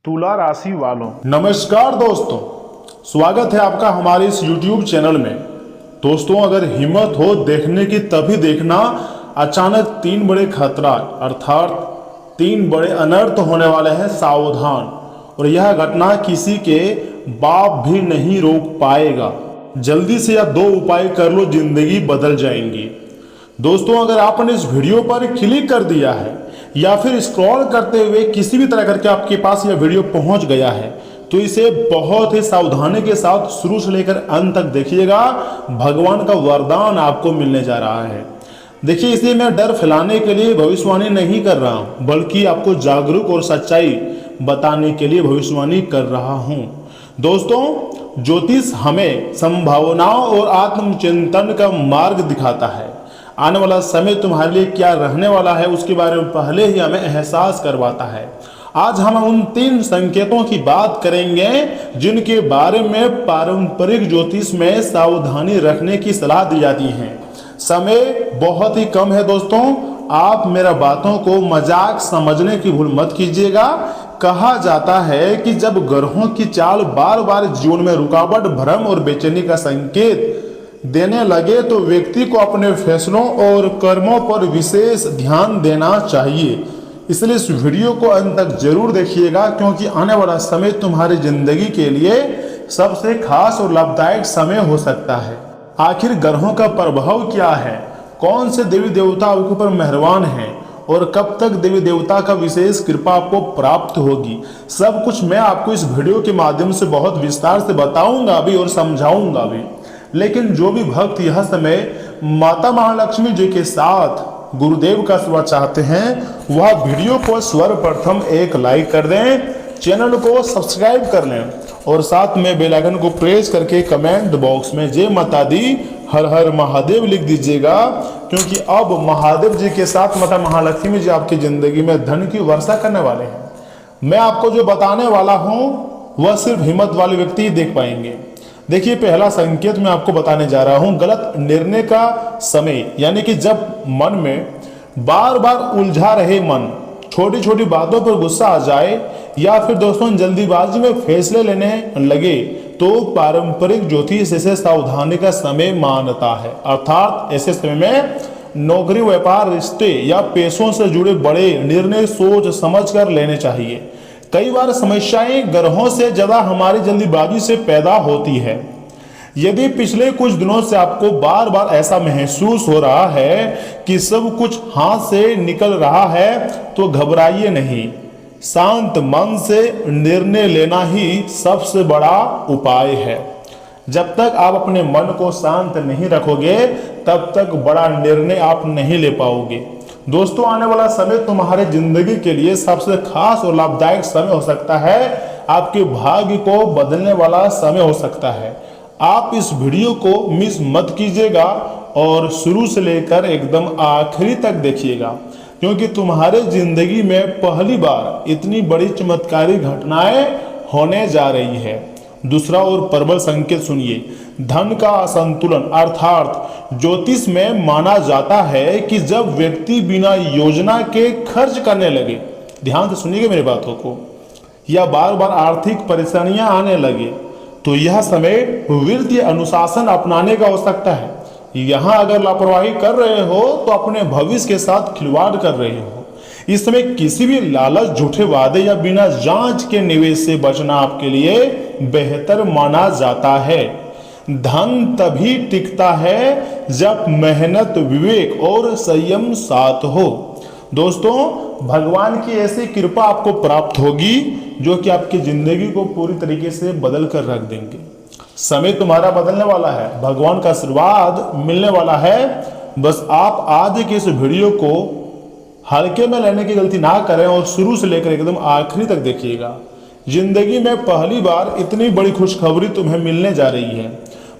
तुला राशि वालों, नमस्कार दोस्तों, स्वागत है आपका हमारे इस YouTube चैनल में। दोस्तों, अगर हिम्मत हो देखने की तभी देखना। अचानक तीन बड़े खतरा अर्थात तीन बड़े अनर्थ होने वाले हैं, सावधान। और यह घटना किसी के बाप भी नहीं रोक पाएगा। जल्दी से यह दो उपाय कर लो, जिंदगी बदल जाएंगी। दोस्तों, अगर आपने इस वीडियो पर क्लिक कर दिया है या फिर स्क्रॉल करते हुए किसी भी तरह करके आपके पास यह वीडियो पहुंच गया है, तो इसे बहुत ही सावधानी के साथ शुरू से लेकर अंत तक देखिएगा। भगवान का वरदान आपको मिलने जा रहा है। देखिए, इसलिए मैं डर फैलाने के लिए भविष्यवाणी नहीं कर रहा हूं, बल्कि आपको जागरूक और सच्चाई बताने के लिए भविष्यवाणी कर रहा हूं। दोस्तों, ज्योतिष हमें संभावनाओं और आत्मचिंतन का मार्ग दिखाता है। आने वाला समय तुम्हारे लिए क्या रहने वाला है उसके बारे में पहले ही हमें एहसास करवाता है। आज हम उन तीन संकेतों की बात करेंगे जिनके बारे में पारंपरिक ज्योतिष में सावधानी रखने की सलाह दी जाती है। समय बहुत ही कम है दोस्तों, आप मेरा बातों को मजाक समझने की भूल मत कीजिएगा। कहा जाता है कि जब ग्रहों की चाल बार बार जीवन में रुकावट, भ्रम और बेचैनी का संकेत देने लगे तो व्यक्ति को अपने फैसलों और कर्मों पर विशेष ध्यान देना चाहिए। इसलिए इस वीडियो को अंत तक जरूर देखिएगा, क्योंकि आने वाला समय तुम्हारी जिंदगी के लिए सबसे खास और लाभदायक समय हो सकता है। आखिर ग्रहों का प्रभाव क्या है, कौन से देवी देवता आपके ऊपर मेहरबान हैं और कब तक देवी देवता का विशेष कृपा आपको प्राप्त होगी, सब कुछ मैं आपको इस वीडियो के माध्यम से बहुत विस्तार से बताऊंगा भी और समझाऊंगा भी। लेकिन जो भी भक्त यह समय माता महालक्ष्मी जी के साथ गुरुदेव का सेवा चाहते हैं, वह वीडियो को सर्वप्रथम एक लाइक कर दें, चैनल को सब्सक्राइब कर लें और साथ में बेल आइकन को प्रेस करके कमेंट बॉक्स में जय माता दी, हर हर महादेव लिख दीजिएगा। क्योंकि अब महादेव जी के साथ माता महालक्ष्मी जी आपकी जिंदगी में धन की वर्षा करने वाले हैं। मैं आपको जो बताने वाला हूं वह सिर्फ हिम्मत वाले व्यक्ति ही देख पाएंगे। देखिए, पहला संकेत मैं आपको बताने जा रहा हूं, गलत निर्णय का समय। यानी कि जब मन में बार बार उलझा रहे मन, छोटी छोटी बातों पर गुस्सा आ जाए या फिर दोस्तों जल्दीबाजी में फैसले लेने लगे, तो पारंपरिक ज्योतिष इसे सावधानी का समय मानता है। अर्थात ऐसे समय में नौकरी, व्यापार, रिश्ते या पैसों से जुड़े बड़े निर्णय सोच समझ कर लेने चाहिए। कई बार समस्याएं ग्रहों से ज्यादा हमारी जल्दीबाजी से पैदा होती है। यदि पिछले कुछ दिनों से आपको बार बार ऐसा महसूस हो रहा है कि सब कुछ हाथ से निकल रहा है, तो घबराइए नहीं। शांत मन से निर्णय लेना ही सबसे बड़ा उपाय है। जब तक आप अपने मन को शांत नहीं रखोगे, तब तक बड़ा निर्णय आप नहीं ले पाओगे। दोस्तों, आने वाला समय तुम्हारे जिंदगी के लिए सबसे खास और लाभदायक समय हो सकता है। आपके भाग्य को बदलने वाला समय हो सकता है। आप इस वीडियो को मिस मत कीजिएगा और शुरू से लेकर एकदम आखिरी तक देखिएगा, क्योंकि तुम्हारे जिंदगी में पहली बार इतनी बड़ी चमत्कारी घटनाएं होने जा रही है। दूसरा और प्रबल संकेत सुनिए, धन का असंतुलन। अर्थात ज्योतिष में माना जाता है कि जब व्यक्ति बिना योजना के खर्च करने लगे, ध्यान से सुनिएगा मेरी बातों को, या बार बार आर्थिक परेशानियां आने लगे, तो यह समय वित्तीय अनुशासन अपनाने का हो सकता है। यहां अगर लापरवाही कर रहे हो तो अपने भविष्य के साथ खिलवाड़ कर रहे हो। इस समय किसी भी लालच, झूठे वादे या बिना जांच के निवेश से बचना आपके लिए बेहतर माना जाता है। धन तभी टिकता है जब मेहनत, विवेक और संयम साथ हो। दोस्तों, भगवान की ऐसी कृपा आपको प्राप्त होगी जो कि आपकी जिंदगी को पूरी तरीके से बदल कर रख देंगे। समय तुम्हारा बदलने वाला है, भगवान का आशीर्वाद मिलने वाला है। बस आप आज के इस वीडियो को हल्के में लेने की गलती ना करें और शुरू से लेकर एकदम आखिरी तक देखिएगा। जिंदगी में पहली बार इतनी बड़ी खुशखबरी तुम्हें मिलने जा रही है।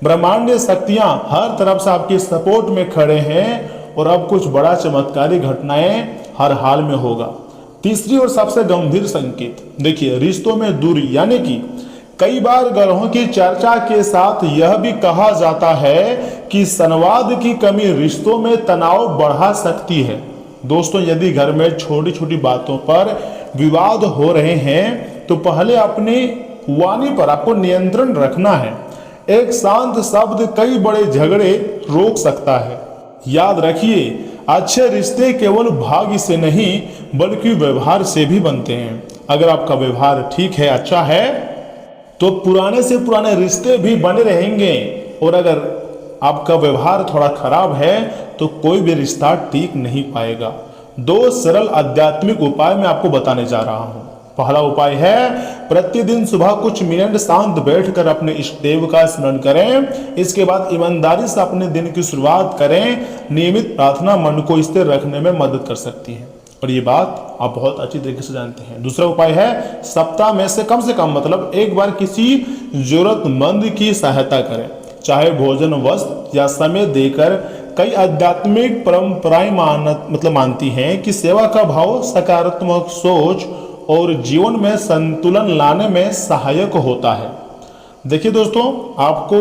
ब्रह्मांडीय शक्तियां हर तरफ से आपके सपोर्ट में खड़े हैं और अब कुछ बड़ा चमत्कारी घटनाएं हर हाल में होगा। तीसरी और सबसे गंभीर संकेत देखिए, रिश्तों में दूरी। यानी कि कई बार ग्रहों की चर्चा के साथ यह भी कहा जाता है कि संवाद की कमी रिश्तों में तनाव बढ़ा सकती है। दोस्तों, यदि घर में छोटी छोटी बातों पर विवाद हो रहे हैं तो पहले अपनी वाणी पर आपको नियंत्रण रखना है। एक शांत शब्द कई बड़े झगड़े रोक सकता है। याद रखिए, अच्छे रिश्ते केवल भाग्य से नहीं बल्कि व्यवहार से भी बनते हैं। अगर आपका व्यवहार ठीक है, अच्छा है, तो पुराने से पुराने रिश्ते भी बने रहेंगे। और अगर आपका व्यवहार थोड़ा खराब है तो कोई भी रिश्ता टिक नहीं पाएगा। 2 सरल आध्यात्मिक उपाय मैं आपको बताने जा रहा हूं। पहला उपाय है, प्रतिदिन सुबह कुछ मिनट शांत बैठकर अपने इष्ट देव का स्मरण करें। इसके बाद ईमानदारी से अपने दिन की शुरुआत करें। नियमित प्रार्थना मन को स्थिर रखने में मदद कर सकती है और ये बात आप बहुत अच्छी तरीके से जानते हैं। दूसरा उपाय है, सप्ताह में से कम मतलब एक बार किसी जरूरतमंद की सहायता करें, चाहे भोजन, वस्त्र या समय देकर। कई आध्यात्मिक परंपराएं मानती हैं कि सेवा का भाव सकारात्मक सोच और जीवन में संतुलन लाने में सहायक होता है। देखिए दोस्तों, आपको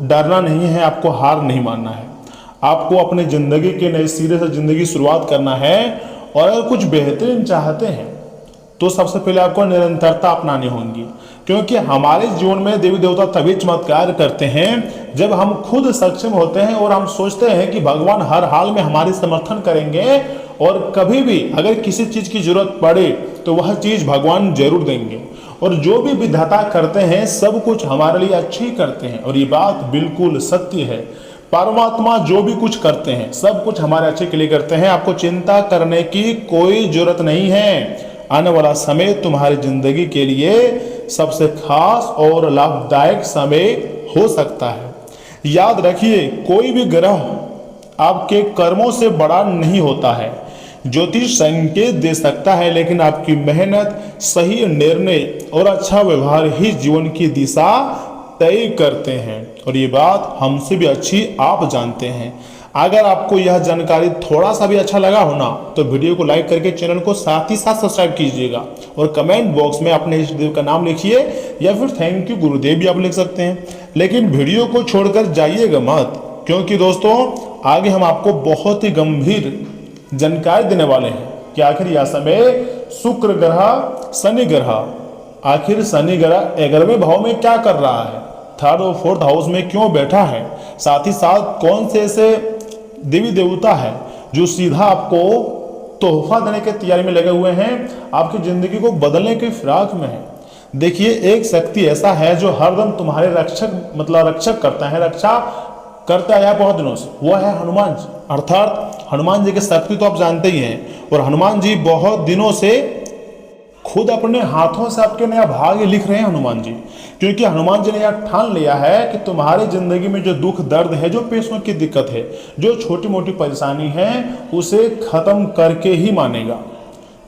डरना नहीं है, आपको हार नहीं मानना है। आपको अपने जिंदगी के नए सिरे से जिंदगी शुरुआत करना है और अगर कुछ बेहतरीन चाहते हैं तो सबसे पहले आपको निरंतरता अपनानी होगी, क्योंकि हमारे जीवन में देवी देवता तभी चमत्कार करते हैं जब हम खुद सक्षम होते हैं और हम सोचते हैं कि भगवान हर हाल में हमारी समर्थन करेंगे और कभी भी अगर किसी चीज की जरूरत पड़े तो वह चीज भगवान जरूर देंगे। और जो भी विधाता करते हैं सब कुछ हमारे लिए अच्छे ही करते हैं और ये बात बिल्कुल सत्य है। परमात्मा जो भी कुछ करते हैं सब कुछ हमारे अच्छे के लिए करते हैं। आपको चिंता करने की कोई जरूरत नहीं है। आने वाला समय तुम्हारी जिंदगी के लिए सबसे खास और लाभदायक समय हो सकता है। याद रखिए, कोई भी ग्रह आपके कर्मों से बड़ा नहीं होता है। ज्योतिष संकेत दे सकता है, लेकिन आपकी मेहनत, सही निर्णय और अच्छा व्यवहार ही जीवन की दिशा तय करते हैं और ये बात हमसे भी अच्छी आप जानते हैं। अगर आपको यह जानकारी थोड़ा सा भी अच्छा लगा हो ना, तो वीडियो को लाइक करके चैनल को साथ ही साथ सब्सक्राइब कीजिएगा और कमेंट बॉक्स में अपने इष्ट देव का नाम लिखिए या फिर थैंक यू गुरुदेव भी आप लिख सकते हैं। लेकिन वीडियो को छोड़कर जाइएगा मत, क्योंकि दोस्तों आगे हम आपको बहुत ही गंभीर जानकारी देने वाले हैं कि आखिर यह समय शुक्र ग्रह, शनि ग्रह, आखिर शनि ग्रह 11वें भाव में क्या कर रहा है, 3rd और 4th हाउस में क्यों बैठा है, साथ ही साथ कौन से ऐसे देवी देवता है जो सीधा आपको तोहफा देने की तैयारी में लगे हुए हैं, आपकी जिंदगी को बदलने की फिराक में है। देखिए, एक शक्ति ऐसा है जो हरदम तुम्हारे रक्षक करता है, रक्षा करता आया बहुत दिनों से, वो है हनुमान जी। अर्थात हनुमान जी की शक्ति तो आप जानते ही हैं और हनुमान जी बहुत दिनों से खुद अपने हाथों से आपके नया भाग्य लिख रहे हैं हनुमान जी, क्योंकि हनुमान जी ने यह ठान लिया है कि तुम्हारी जिंदगी में जो दुख दर्द है, जो पैसों की दिक्कत है, जो छोटी मोटी परेशानी है, उसे खत्म करके ही मानेगा।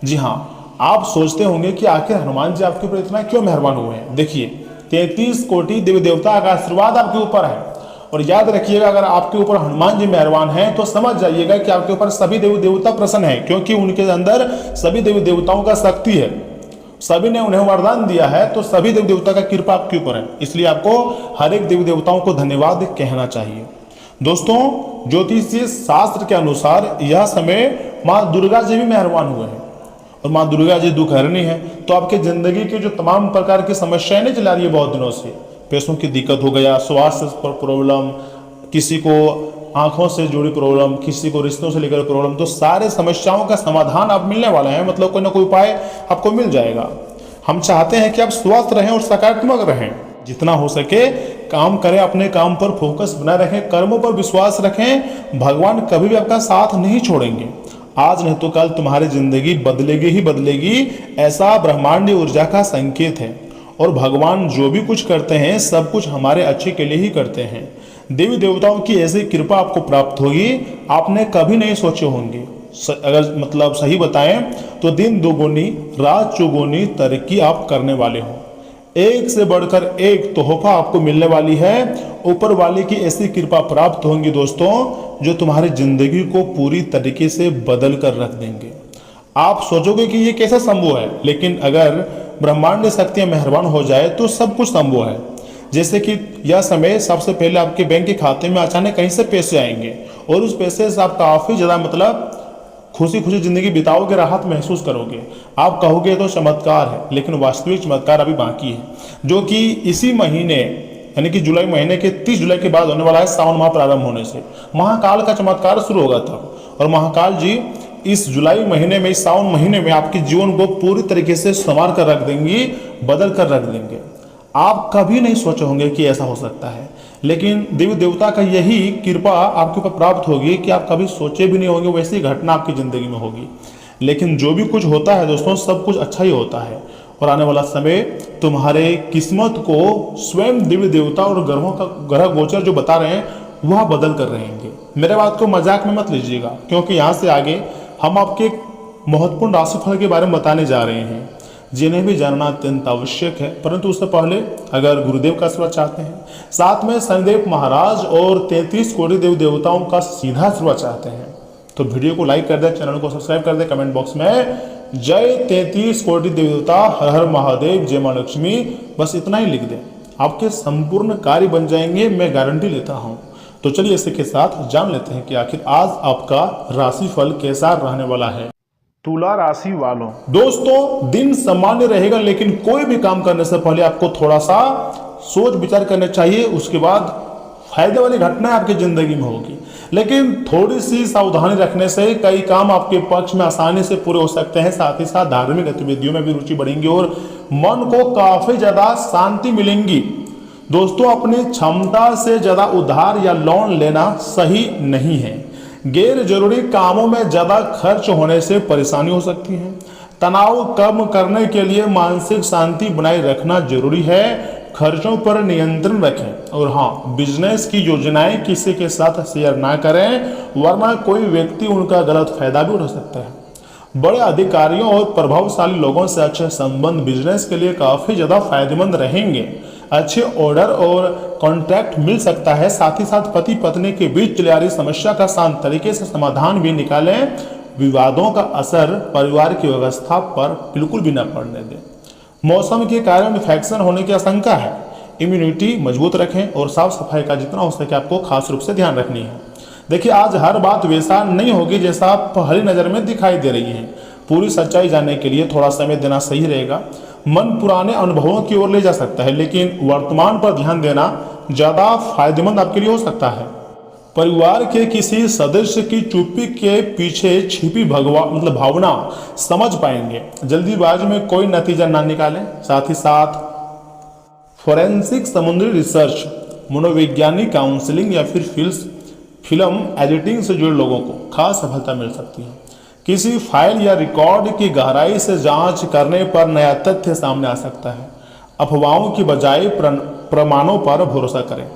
जी हाँ, आप सोचते होंगे कि आखिर हनुमान जी आपके ऊपर इतना क्यों मेहरबान हुए हैं। देखिए, 33 कोटि देवी देवता का आशीर्वाद आपके ऊपर है और याद रखिएगा, अगर आपके ऊपर हनुमान जी मेहरबान हैं तो समझ जाइएगा कि आपके ऊपर सभी देवी देवता प्रसन्न है, क्योंकि उनके अंदर सभी देवी देवताओं का शक्ति है, सभी ने उन्हें वरदान दिया है, तो सभी देवी देवता का कृपा आपके ऊपर है। इसलिए आपको हर एक देवी देवताओं को धन्यवाद कहना चाहिए। दोस्तों, ज्योतिषीय शास्त्र के अनुसार यह समय माँ दुर्गा जी भी मेहरबान हुए हैं और माँ दुर्गा जी दुखहरणी है, तो आपके जिंदगी की जो तमाम प्रकार की समस्याएं नहीं चला रही है बहुत दिनों से, पैसों की दिक्कत हो गया, स्वास्थ्य पर प्रॉब्लम, किसी को आंखों से जुड़ी प्रॉब्लम, किसी को रिश्तों से लेकर प्रॉब्लम, तो सारे समस्याओं का समाधान आप मिलने वाले हैं। मतलब कोई ना कोई उपाय आपको मिल जाएगा। हम चाहते हैं कि आप स्वस्थ रहें और सकारात्मक रहें, जितना हो सके काम करें, अपने काम पर फोकस बनाए रखें, कर्मों पर विश्वास रखें। भगवान कभी भी आपका साथ नहीं छोड़ेंगे। आज नहीं तो कल तुम्हारी जिंदगी बदलेगी ही बदलेगी, ऐसा ब्रह्मांडीय ऊर्जा का संकेत है। और भगवान जो भी कुछ करते हैं सब कुछ हमारे अच्छे के लिए ही करते हैं। देवी देवताओं की ऐसी कृपा आपको प्राप्त होगी, आपने कभी नहीं सोचे होंगे। अगर सही बताएं तो दिन दोगुनी रात चौगुनी तरक्की आप करने वाले हो। एक से बढ़कर एक तोहफा आपको मिलने वाली है। ऊपर वाले की ऐसी कृपा प्राप्त होंगी दोस्तों, जो तुम्हारी जिंदगी को पूरी तरीके से बदल कर रख देंगे। आप सोचोगे कि ये कैसा संभव है, लेकिन अगर ब्रह्मांड शक्तियां मेहरबान हो जाए तो सब कुछ संभव है। जैसे कि यह समय सबसे पहले आपके बैंक के खाते में अचानक कहीं से पैसे आएंगे और उस पैसे से आप काफ़ी ज़्यादा खुशी खुशी जिंदगी बिताओगे, राहत महसूस करोगे। आप कहोगे तो चमत्कार है, लेकिन वास्तविक चमत्कार अभी बाकी है, जो कि इसी महीने यानी कि जुलाई महीने के 30 जुलाई के बाद होने वाला है, सावन माह प्रारंभ होने से महाकाल का चमत्कार शुरू होगा तब। और महाकाल जी इस जुलाई महीने में, इस सावन महीने में आपके जीवन को पूरी तरीके से संवार कर रख देंगी, बदल कर रख देंगे। आप कभी नहीं सोचे होंगे कि ऐसा हो सकता है, लेकिन देवी देवता का यही कृपा आपके ऊपर प्राप्त होगी कि आप कभी सोचे भी नहीं होंगे वैसी घटना आपकी जिंदगी में होगी। लेकिन जो भी कुछ होता है दोस्तों, सब कुछ अच्छा ही होता है। और आने वाला समय तुम्हारे किस्मत को स्वयं देवी देवता और ग्रहों का ग्रह गोचर जो बता रहे हैं वह बदल कर रहेंगे। मेरे बात को मजाक में मत लीजिएगा, क्योंकि यहाँ से आगे हम आपके महत्वपूर्ण राशिफल के बारे में बताने जा रहे हैं, जिन्हें भी जानना अत्यंत आवश्यक है। परंतु उससे पहले अगर गुरुदेव का आशीर्वाद चाहते हैं, साथ में शनिदेव महाराज और 33 कोटि देव देवताओं का सीधा आशीर्वाद चाहते हैं, तो वीडियो को लाइक कर दें, चैनल को सब्सक्राइब कर दें, कमेंट बॉक्स में जय 33 कोटि देव देवता, हर हर महादेव, जय मां लक्ष्मी, बस इतना ही लिख दें। आपके संपूर्ण कार्य बन जाएंगे, मैं गारंटी लेता हूं। तो चलिए इसी के साथ जान लेते हैं कि आखिर आज आपका राशिफल कैसा रहने वाला है। तुला राशि वालों, दोस्तों दिन सामान्य रहेगा, लेकिन कोई भी काम करने से पहले आपको थोड़ा सा सोच विचार करना चाहिए, उसके बाद फायदे वाली घटनाएं आपकी जिंदगी में होगी। लेकिन थोड़ी सी सावधानी रखने से कई काम आपके पक्ष में आसानी से पूरे हो सकते हैं। साथ ही साथ धार्मिक गतिविधियों में भी रुचि बढ़ेंगी और मन को काफी ज्यादा शांति मिलेंगी। दोस्तों अपनी क्षमता से ज्यादा उधार या लोन लेना सही नहीं है। गैर जरूरी कामों में ज्यादा खर्च होने से परेशानी हो सकती है। तनाव कम करने के लिए मानसिक शांति बनाए रखना जरूरी है। खर्चों पर नियंत्रण रखें और हाँ, बिजनेस की योजनाएं किसी के साथ शेयर ना करें, वरना कोई व्यक्ति उनका गलत फायदा भी उठा सकता है। बड़े अधिकारियों और प्रभावशाली लोगों से अच्छे संबंध बिजनेस के लिए काफी ज्यादा फायदेमंद रहेंगे। अच्छे ऑर्डर और कॉन्ट्रैक्ट मिल सकता है। साथ ही साथ पति पत्नी के बीच चली आ रही समस्या का शांत तरीके से समाधान भी निकालें। विवादों का असर परिवार की व्यवस्था पर बिल्कुल भी न पड़ने दें। मौसम के कारण इन्फेक्शन होने की आशंका है। इम्यूनिटी मजबूत रखें और साफ सफाई का जितना हो सके आपको खास रूप से ध्यान रखनी है। देखिए आज हर बात वैसा नहीं होगी जैसा आप पहली नजर में दिखाई दे रही है। पूरी सच्चाई जानने के लिए थोड़ा समय देना सही रहेगा। मन पुराने अनुभवों की ओर ले जा सकता है, लेकिन वर्तमान पर ध्यान देना ज्यादा फायदेमंद आपके लिए हो सकता है। परिवार के किसी सदस्य की चुप्पी के पीछे छिपी भावना समझ पाएंगे। जल्दीबाजी में कोई नतीजा ना निकालें। साथ ही साथ फोरेंसिक समुद्री रिसर्च, मनोवैज्ञानिक काउंसलिंग या फिर फिल्म एडिटिंग से जुड़े लोगों को खास सफलता मिल सकती है। किसी फाइल या रिकॉर्ड की गहराई से जांच करने पर नया तथ्य सामने आ सकता है। अफवाहों की बजाय प्रमाणों पर भरोसा करें।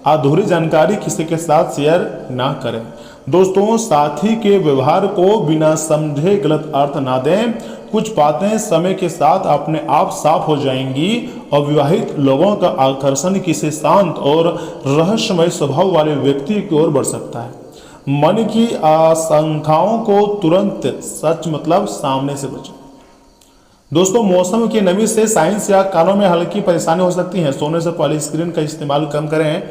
अधूरी जानकारी किसी के साथ शेयर ना करें। दोस्तों साथी के व्यवहार को बिना समझे गलत अर्थ ना दें। कुछ बातें समय के साथ अपने आप साफ हो जाएंगी। अविवाहित लोगों का आकर्षण किसी शांत और रहस्यमय स्वभाव वाले व्यक्ति की ओर बढ़ सकता है। मन की आशंकाओं को तुरंत सच सामने से बचें। दोस्तों मौसम की नमी से साइंस या कानों में हल्की परेशानी हो सकती है। सोने से पहले स्क्रीन का इस्तेमाल कम करें।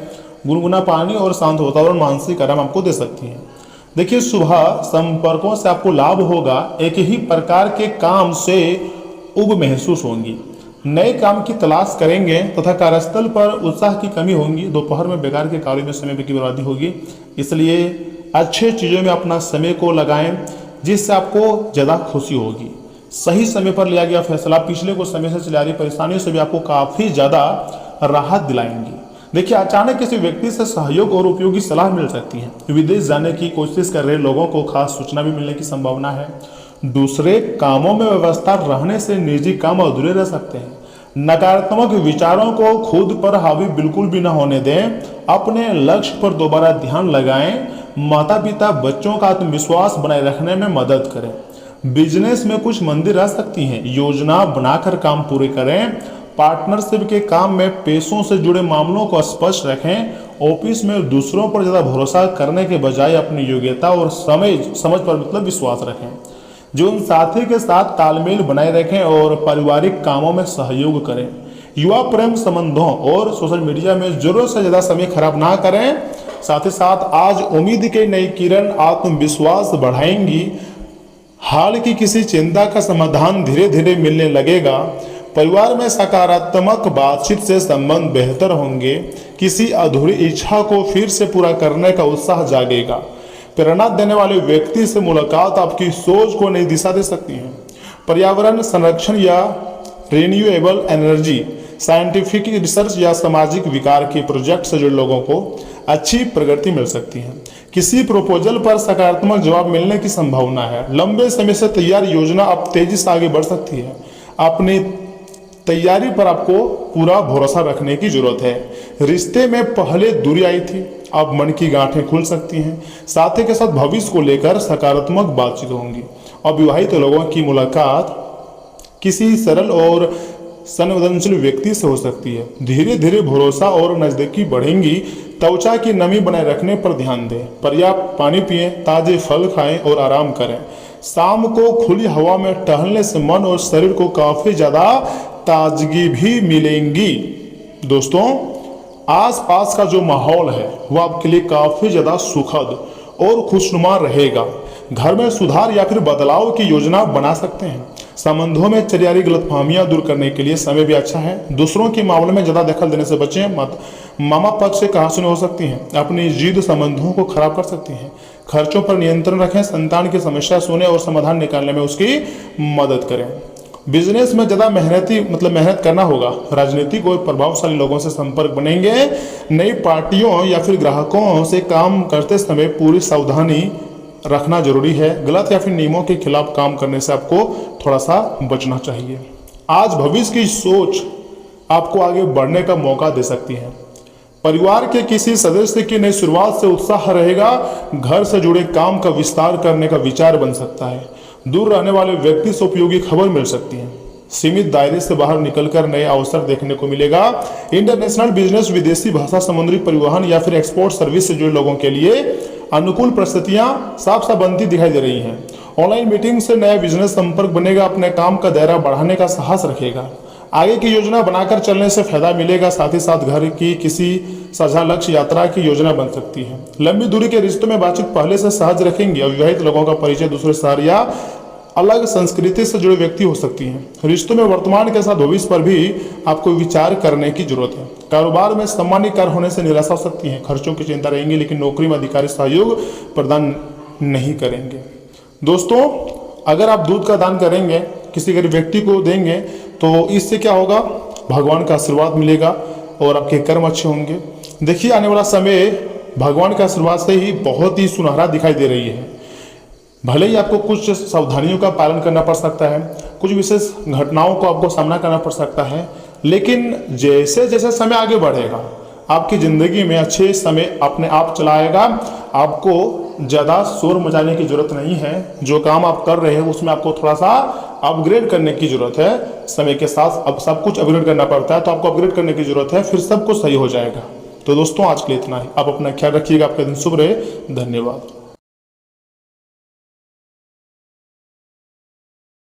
गुनगुना पानी और शांत वातावरण मानसिक आराम आपको दे सकती है। देखिए सुबह संपर्कों से आपको लाभ होगा। एक ही प्रकार के काम से उब महसूस होंगी। नए काम की तलाश करेंगे तथा कार्यस्थल पर उत्साह की कमी होगी। दोपहर में बेकार के कार्यों में समय की बर्बादी होगी, इसलिए अच्छे चीज़ों में अपना समय को लगाएं जिससे आपको ज़्यादा खुशी होगी। सही समय पर लिया गया फैसला पिछले कुछ समय से चली आ रही परेशानियों से भी आपको काफ़ी ज़्यादा राहत दिलाएंगी। देखिए अचानक किसी व्यक्ति से सहयोग और उपयोगी सलाह मिल सकती है। विदेश जाने की कोशिश कर रहे लोगों को खास सूचना भी मिलने की संभावना है। दूसरे कामों में व्यवस्था रहने से निजी काम अधूरे रह सकते हैं। नकारात्मक विचारों को खुद पर हावी बिल्कुल भी न होने दें। अपने लक्ष्य पर दोबारा ध्यान लगाएं। माता पिता बच्चों का आत्मविश्वास बनाए रखने में मदद करें। बिजनेस में कुछ मंदी रह सकती हैं। योजना बनाकर काम पूरे करें। पार्टनरशिप के काम में पैसों से जुड़े मामलों को स्पष्ट रखें। ऑफिस में दूसरों पर ज़्यादा भरोसा करने के बजाय अपनी योग्यता और समझ पर विश्वास रखें। जीवन साथी के साथ तालमेल बनाए रखें और पारिवारिक कामों में सहयोग करें। युवा प्रेम संबंधों और सोशल मीडिया में जरूरत से ज़्यादा समय खराब ना करें। साथ ही साथ आज उम्मीद की नई किरण आत्मविश्वास बढ़ाएंगी। हाल की किसी चिंता का समाधान धीरे धीरे मिलने लगेगा। परिवार में सकारात्मक बातचीत से संबंध बेहतर होंगे। किसी अधूरी इच्छा को फिर से पूरा करने का उत्साह जागेगा। प्रेरणा देने वाले व्यक्ति से मुलाकात आपकी सोच को नई दिशा दे सकती है। पर्यावरण संरक्षण या रिन्यूएबल एनर्जी, साइंटिफिक रिसर्च या सामाजिक विकार के प्रोजेक्ट से जुड़े लोगों को अच्छी प्रगति मिल सकती है। किसी प्रपोजल पर सकारात्मक जवाब मिलने की संभावना है। लंबे समय से तैयार योजना अब तेजी से आगे बढ़ सकती है। अपनी तैयारी पर आपको पूरा भरोसा रखने की जरूरत है। रिश्ते में पहले दूरी आई थी, अब मन की गांठें खुल सकती हैं। साथी के साथ भविष्य को लेकर सकारात्मक बातचीत होंगी। अविवाहित लोगों की मुलाकात किसी सरल और संवेदनशील व्यक्ति से हो सकती है। धीरे धीरे भरोसा और नजदीकी बढ़ेंगी। त्वचा की नमी बनाए रखने पर ध्यान दें। पर्याप्त पानी पिएं, ताजे फल खाएं और आराम करें। शाम को खुली हवा में टहलने से मन और शरीर को काफी ज्यादा ताजगी भी मिलेंगी। दोस्तों, आसपास का जो माहौल है वो आपके लिए काफी ज्यादा सुखद और खुशनुमा रहेगा। घर में सुधार या फिर बदलाव की योजना बना सकते हैं। संबंधों में चरियारी गलतफहमियां दूर करने के लिए समय भी अच्छा है। दूसरों के मामले में ज्यादा दखल देने से बचें मत। मामा पक्ष से कहासुनी हो सकती हैं। अपनी जिद संबंधों को खराब कर सकती हैं। खर्चों पर नियंत्रण रखें। संतान की समस्या सुने और समाधान निकालने में उसकी मदद करें। बिजनेस में ज्यादा मेहनत करना होगा। राजनीतिक और प्रभावशाली लोगों से संपर्क बनेंगे। नई पार्टियों या फिर ग्राहकों से काम करते समय पूरी सावधानी रखना जरूरी है। गलत या फिर नियमों के खिलाफ काम करने से आपको थोड़ा सा बचना चाहिए। आज भविष्य की सोच आपको आगे बढ़ने का मौका दे सकती है। परिवार के किसी सदस्य की नई शुरुआत से उत्साह रहेगा। घर से जुड़े काम का विस्तार करने का विचार बन सकता है। दूर रहने वाले व्यक्ति से उपयोगी खबर मिल सकती है। सीमित दायरे से बाहर निकलकर नए अवसर देखने को मिलेगा। इंटरनेशनल बिजनेस, विदेशी भाषा, समुद्री परिवहन या फिर एक्सपोर्ट सर्विस से जुड़े लोगों के लिए अनुकूल परिस्थितियां साफ साफ बनती दिखाई दे रही हैं। ऑनलाइन मीटिंग से नया बिजनेस संपर्क बनेगा। अपने काम का दायरा बढ़ाने का साहस रखेगा। आगे की योजना बनाकर चलने से फायदा मिलेगा। साथ ही साथ घर की किसी साझा लक्ष्य यात्रा की योजना बन सकती है। लंबी दूरी के रिश्तों में बातचीत पहले से सहज रखेंगे। अविवाहित लोगों का परिचय दूसरे शहर या अलग संस्कृति से जुड़े व्यक्ति हो सकती हैं। रिश्तों में वर्तमान के साथ भविष्य पर भी आपको विचार करने की जरूरत है। कारोबार में सामान्य कार्य होने से निराशा हो सकती है। खर्चों की चिंता रहेंगी, लेकिन नौकरी में अधिकारी सहयोग प्रदान नहीं करेंगे। दोस्तों, अगर आप दूध का दान करेंगे, किसी गरीब व्यक्ति को देंगे, तो इससे क्या होगा? भगवान का आशीर्वाद मिलेगा और आपके कर्म अच्छे होंगे। देखिए, आने वाला समय भगवान के आशीर्वाद से ही बहुत ही सुनहरा दिखाई दे रही है। भले ही आपको कुछ सावधानियों का पालन करना पड़ सकता है, कुछ विशेष घटनाओं को आपको सामना करना पड़ सकता है, लेकिन जैसे जैसे समय आगे बढ़ेगा आपकी ज़िंदगी में अच्छे समय अपने आप चला आएगा। आपको ज़्यादा शोर मचाने की ज़रूरत नहीं है। जो काम आप कर रहे हैं उसमें आपको थोड़ा सा अपग्रेड करने की ज़रूरत है। समय के साथ अब सब कुछ अपग्रेड करना पड़ता है, तो आपको अपग्रेड करने की ज़रूरत है, फिर सब कुछ सही हो जाएगा। तो दोस्तों, आज के लिए इतना ही। आप अपना ख्याल रखिएगा। आपका दिन शुभ रहे। धन्यवाद।